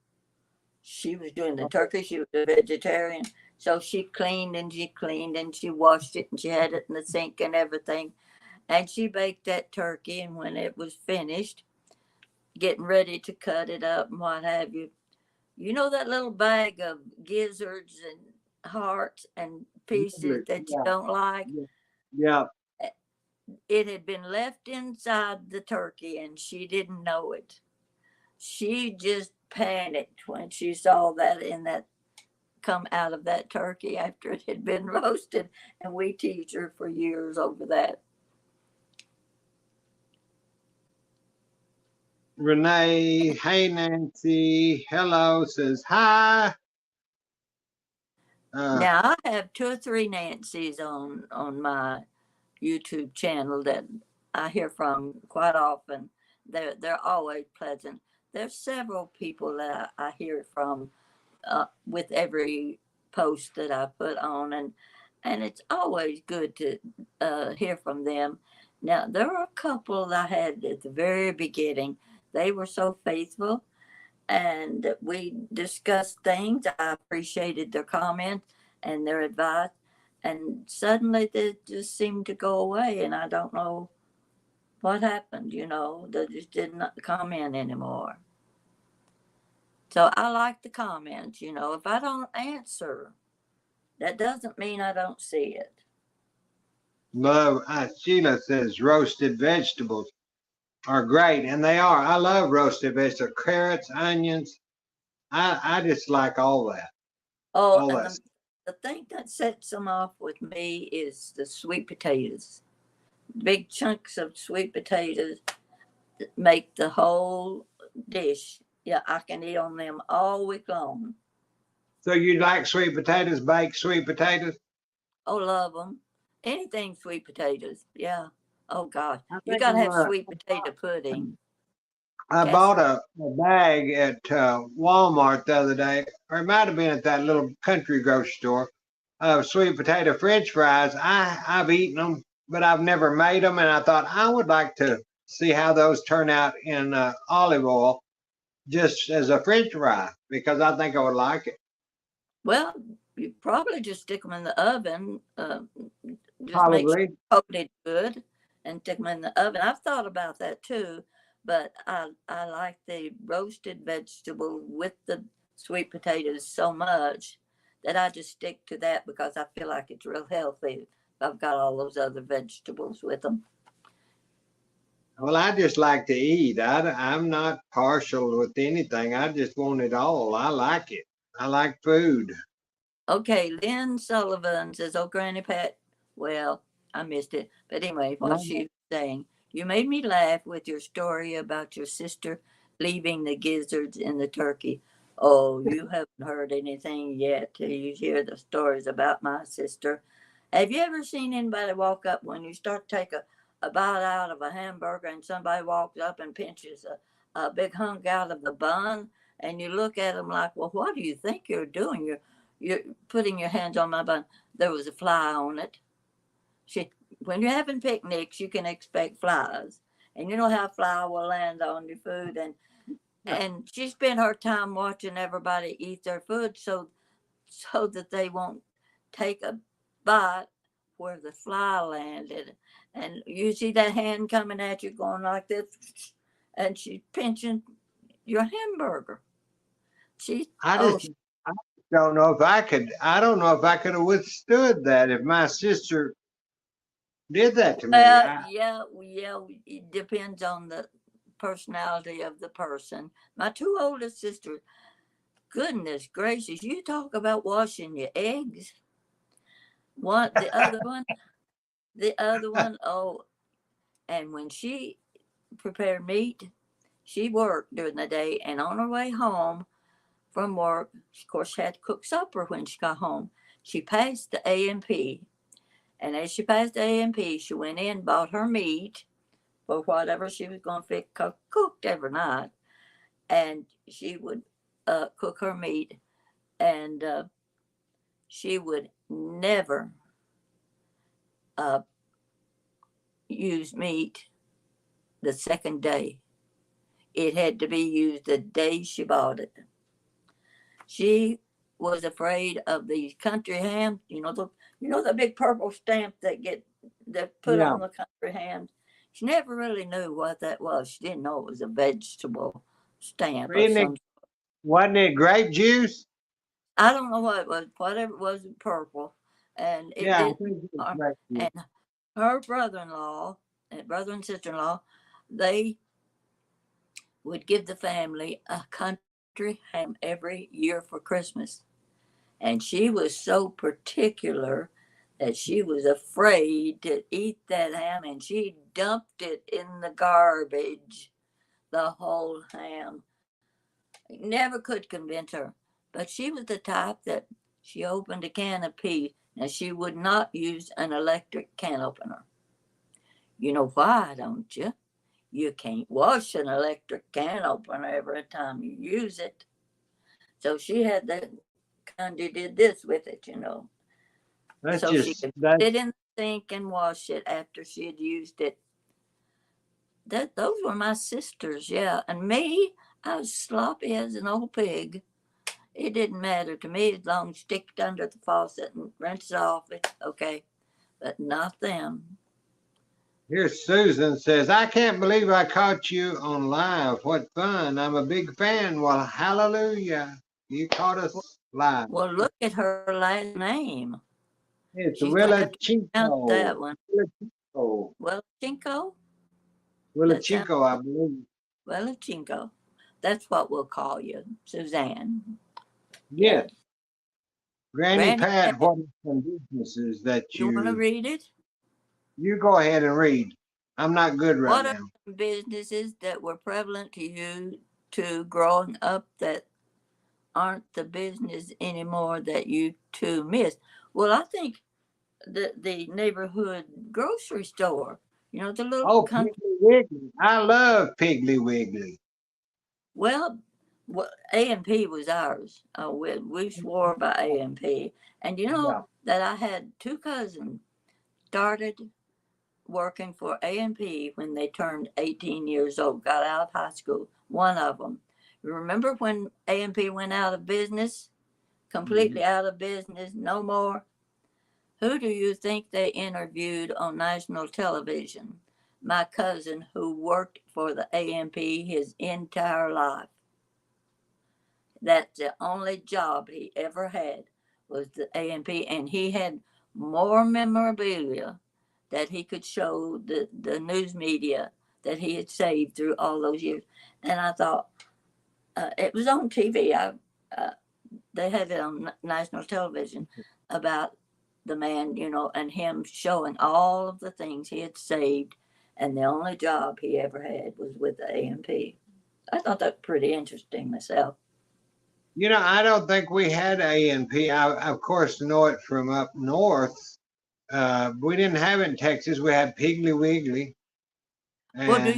She was doing the turkey. She was a vegetarian. So she cleaned and she cleaned and she washed it and she had it in the sink and everything. And she baked that turkey. And when it was finished, getting ready to cut it up and what have you, you know that little bag of gizzards and hearts and pieces that you Yeah. don't like? Yeah. Yeah. It had been left inside the turkey and she didn't know it. She just panicked when she saw that in that come out of that turkey after it had been roasted, and we teased her for years over that. Renee, hey Nancy, hello, says hi. Uh, Now I have two or three Nancy's on my YouTube channel that I hear from quite often. They're always pleasant. There's several people that I hear from with every post that I put on, and it's always good to hear from them. Now there were a couple that I had at the very beginning. They were so faithful, and we discussed things. I appreciated their comments and their advice, and suddenly they just seemed to go away, and I don't know what happened. They just did not comment anymore. So I like the comments. If I don't answer, that doesn't mean I don't see it. love. Sheila says roasted vegetables are great, and they are. I love roasted vegetables, carrots, onions. I just like all that. Oh, All and that. the thing that sets them off with me is the sweet potatoes. Big chunks of sweet potatoes make the whole dish. Yeah, I can eat on them all week long. So you like sweet potatoes, baked sweet potatoes? Oh, love them. Anything sweet potatoes. Yeah. Oh, gosh. I You think got to I'm have gonna. sweet potato pudding. I bought Casserole. a bag at Walmart the other day, or it might have been at that little country grocery store, of sweet potato French fries. I've eaten them. but I've never made them. And I thought I would like to see how those turn out in olive oil, just as a French fry, because I think I would like it. Well, you probably just stick them in the oven. Just make sure Probably. you coat it good and stick them in the oven. I've thought about that too, but I like the roasted vegetable with the sweet potatoes so much that I just stick to that because I feel like it's real healthy. I've got all those other vegetables with them. Well, I just like to eat. I'm not partial with anything. I just want it all. I like it. I like food. Okay, Lynn Sullivan says, "Oh, Granny Pat." Well, I missed it, but anyway, what she was saying, you made me laugh with your story about your sister leaving the gizzards in the turkey. Oh, you haven't heard anything yet till you hear the stories about my sister. Have you ever seen anybody walk up when you start to take a bite out of a hamburger and somebody walks up and pinches a big hunk out of the bun? And you look at them like, well, what do you think you're doing? You're putting your hands on my bun. There was a fly on it. She, when you're having picnics, you can expect flies, and you know how a fly will land on your food. And she spent her time watching everybody eat their food, so that they won't take a bite where the fly landed. And you see that hand coming at you, going like this, and she's pinching your hamburger. She, I oh, just I don't know if I could. I don't know if I could have withstood that if my sister did that to me. Yeah, yeah. It depends on the personality of the person. My two oldest sisters, goodness gracious, you talk about washing your eggs. One, the other one, oh, and when she prepared meat, she worked during the day, and on her way home from work, of course, she had to cook supper when she got home. She passed the A&P, and as she passed the A&P, she went in, bought her meat for whatever she was going to fix, cooked every night, and she would cook her meat, and she would never uh, use meat the second day. It had to be used the day she bought it. She was afraid of these country hams. You know the big purple stamp that put Yeah. on the country hams. She never really knew what that was. She didn't know it was a vegetable stamp or Isn't it, some. wasn't it grape juice? I don't know what it was. Whatever it was, purple, and it Yeah, I didn't. think it was harm. grape juice. And her brother-in-law and brother and sister-in-law, they would give the family a country ham every year for Christmas. And she was so particular that she was afraid to eat that ham, and she dumped it in the garbage, the whole ham. Never could convince her. But she was the type that she opened a can of peas. Now, she would not use an electric can opener. You know why, don't you? You can't wash an electric can opener every time you use it. So she had the kind you did this with it. That's So she just could that. put it in the sink and wash it after she had used it. Those were my sisters, yeah. And me, I was sloppy as an old pig. It didn't matter to me as long as you stick it under the faucet and rinse it off. It's okay, but not them. Here's Susan says, I can't believe I caught you on live. What fun. I'm a big fan. Well, hallelujah. You caught us live. Well, look at her last name. It's She's going to have to pronounce Willachinko. that one. Willachinko. Well, Chinko? That sounds Willachinko, I believe. well, Chinko. That's what we'll call you, Suzanne. Yeah. Yes. Granny Granny Pat, Pat, what are some businesses that you want to read it? you go ahead and read. I'm not good right What are now. some businesses that were prevalent to you to growing up that aren't the business anymore that you two miss? Well, I think the neighborhood grocery store, the little Oh, country. Piggly Wiggly. I love Piggly Wiggly. Well, A&P was ours. We swore by A&P. And you Yeah. know that I had two cousins started. working for A&P when they turned 18 years old, got out of high school. One of them. Remember when A&P went out of business? Completely out of business, no more. Who do you think they interviewed on national television? My cousin who worked for the A&P his entire life. That's the only job he ever had was the A&P, and he had more memorabilia that he could show the news media that he had saved through all those years. And I thought, it was on TV. They had it on national television about the man, and him showing all of the things he had saved, and the only job he ever had was with the A&P. I thought that was pretty interesting myself. I don't think we had A&P. I, of course, know it from up north. We didn't have it in Texas. We had Piggly Wiggly, Well, and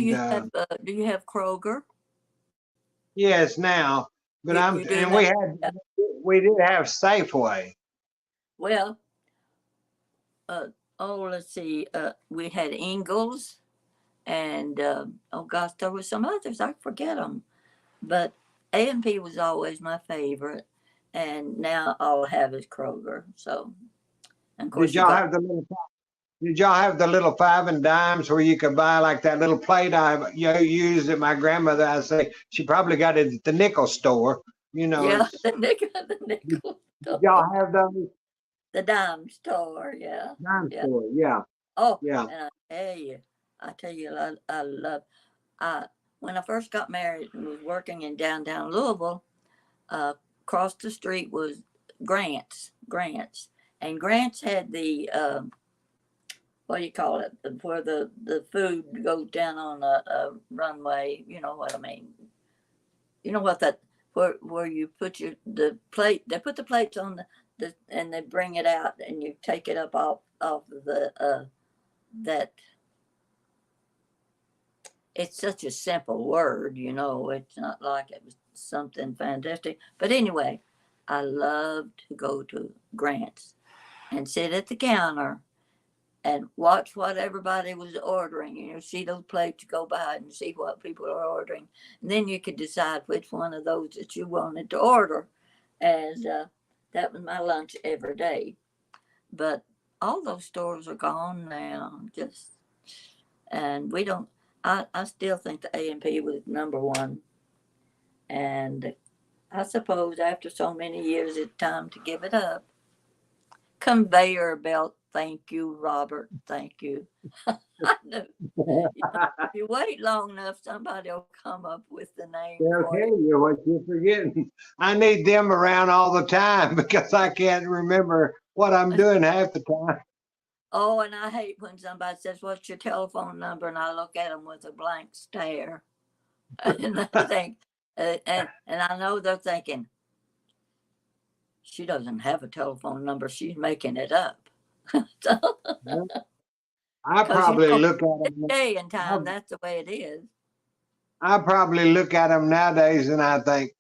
do you have Kroger? yes, now, but You do and have. Yeah. we did have Safeway. Well, let's see. We had Ingles, and oh gosh, there were some others. I forget them, but A&P was always my favorite, and now all I have is Kroger. So, and of Did course, you y'all got. have the little? Did y'all have the little 5 and dimes where you could buy like that little plate I used at my grandmother? I say she probably got it at the nickel store. Yeah, It's the did nickel store, y'all have those the dime store. Yeah, dime yeah. store? Yeah, Oh, yeah. and I tell you, I love. I When I first got married and was working in downtown Louisville, across the street was Grants, and Grants had the what do you call it? Where the food goes down on a runway. You know what I mean? You know what that where you put the plate. They put the plates on the and they bring it out and you take it up off of the that. It's such a simple word, It's not like it was something fantastic. But anyway, I love to go to Grant's and sit at the counter and watch what everybody was ordering. See those plates go by and see what people are ordering. And then you could decide which one of those that you wanted to order. And that was my lunch every day. But all those stores are gone now. And we don't, I still think the A&P was number one. And I suppose after so many years, it's time to give it up. Conveyor belt. Thank you, Robert. Thank you. I know. If you wait long enough, somebody will come up with the name They'll for you. tell you what you're forgetting. I need them around all the time because I can't remember what I'm doing half the time. Oh, and I hate when somebody says, "What's your telephone number?" and I look at them with a blank stare, and I think, and I know they're thinking, "She doesn't have a telephone number; she's making it up." So, I because probably look at this them. day and time, that's the way it is. I probably look at them nowadays and I think,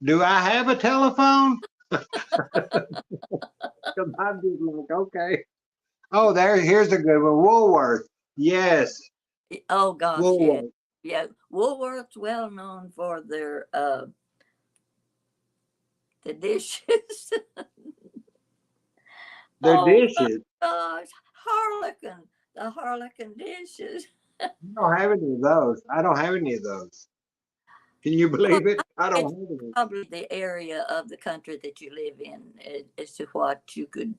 do I have a telephone? Because I'm just like, okay. Oh, here's a good one. Woolworth. Yes, Oh gosh, yeah, Woolworth. yeah. Woolworth's well known for their the dishes. Their Oh my dishes. gosh, Harlequin, the Harlequin dishes. I don't have any of those. I don't have any of those. Can you Well, believe it? I don't it's have any. probably the area of the country that you live in as to what you could,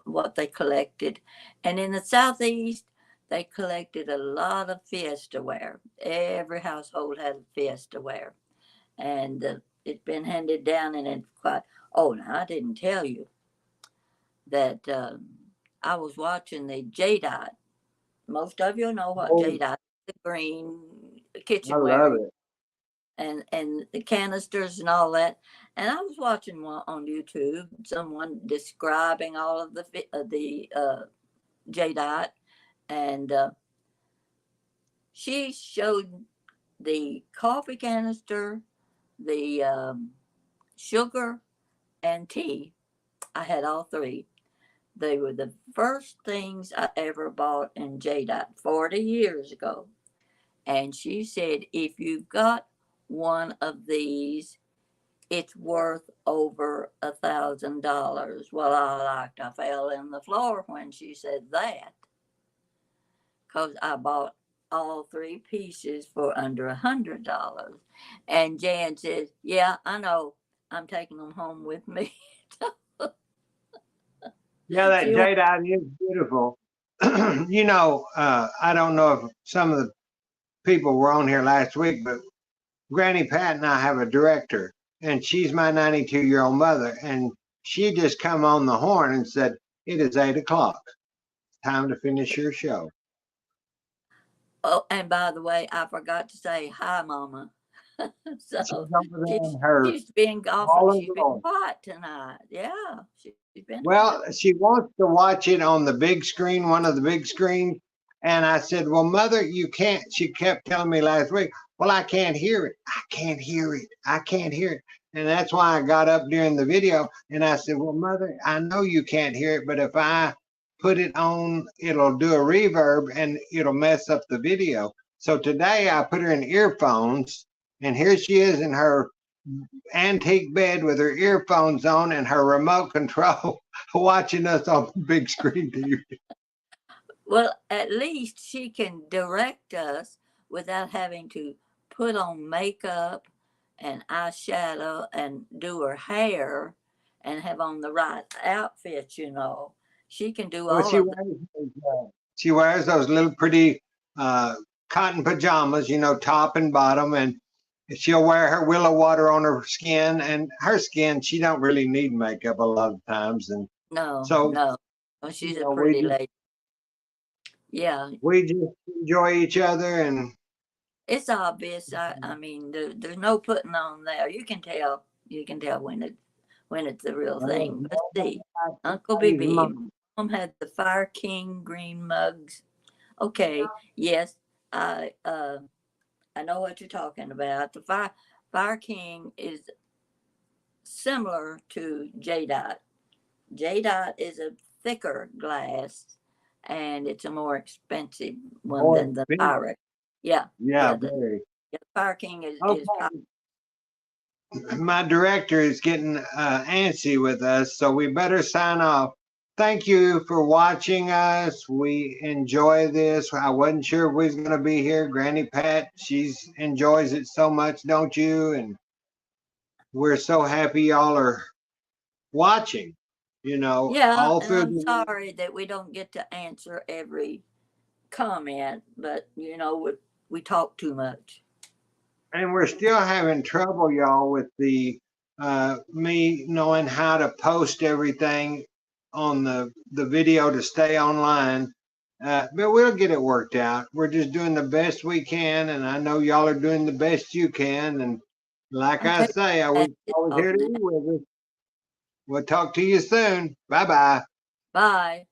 what they collected. And in the southeast, they collected a lot of fiesta ware. Every household had fiesta ware, and it's been handed down, and it's quite. Oh, now I didn't tell you that I was watching the jadeite. Most of you know what Oh, jadeite is, the green I love kitchenware it. and the canisters and all that. And I was watching one on YouTube, someone describing all of the jadeite, and she showed the coffee canister, the sugar, and tea. I had all three. They were the first things I ever bought in JDOT 40 years ago. And she said, if you've got one of these, it's worth over $1,000. Well, I fell in the floor when she said that, because I bought all three pieces for under $100. And Jan says, "Yeah, I know. I'm taking them home with me." Yeah, that she won't. jadeite is beautiful. I don't know if some of the people were on here last week, but Granny Pat and I have a director, and she's my 92-year-old mother, and she just come on the horn and said, "It is 8 o'clock. Time to finish your show." Oh, and by the way, I forgot to say hi, Mama. She's So over there she's in her she's been awful. all in She's been glory. quiet tonight. Yeah, she's been Well, quiet. she wants to watch it on the big screen, one of the big screens. And I said, "Well, Mother, you can't." She kept telling me last week, "Well, I can't hear it. I can't hear it. I can't hear it." And that's why I got up during the video and I said, "Well, Mother, I know you can't hear it, but if I put it on, it'll do a reverb and it'll mess up the video." So today I put her in earphones, and here she is in her antique bed with her earphones on and her remote control watching us on big screen TV. Well, at least she can direct us without having to put on makeup and eyeshadow and do her hair and have on the right outfit. She can do Well, all of that. she wears those little pretty uh, cotton pajamas, top and bottom, and she'll wear her willow water on her skin. And her skin, she don't really need makeup a lot of times, and No, so no. Well, she's a we pretty just lady. Yeah, enjoy each other, and it's obvious. I mean, there's no putting on there. You can tell. You can tell when it's the real thing. Let's see. Uncle BB, Mom had the Fire King green mugs. Okay, yes, I know what you're talking about. The Fire King is similar to J Dot. J Dot is a thicker glass, and it's a more expensive one more than the expensive. Pyrex. Yeah, Yeah, yeah. very. The Fire King is Okay. My director is getting antsy with us, so we better sign off. Thank you for watching us. We enjoy this. I wasn't sure if we was going to be here. Granny Pat, she enjoys it so much, don't you? And we're so happy y'all are watching. Yeah, All and through I'm the sorry that we don't get to answer every comment, but we talk too much. and we're still having trouble, y'all, with the me knowing how to post everything on the video to stay online. But we'll get it worked out. We're just doing the best we can, and I know y'all are doing the best you can. And like I Okay, say, I that's was it always off here to now. be with us. We'll talk to you soon. Bye bye. Bye.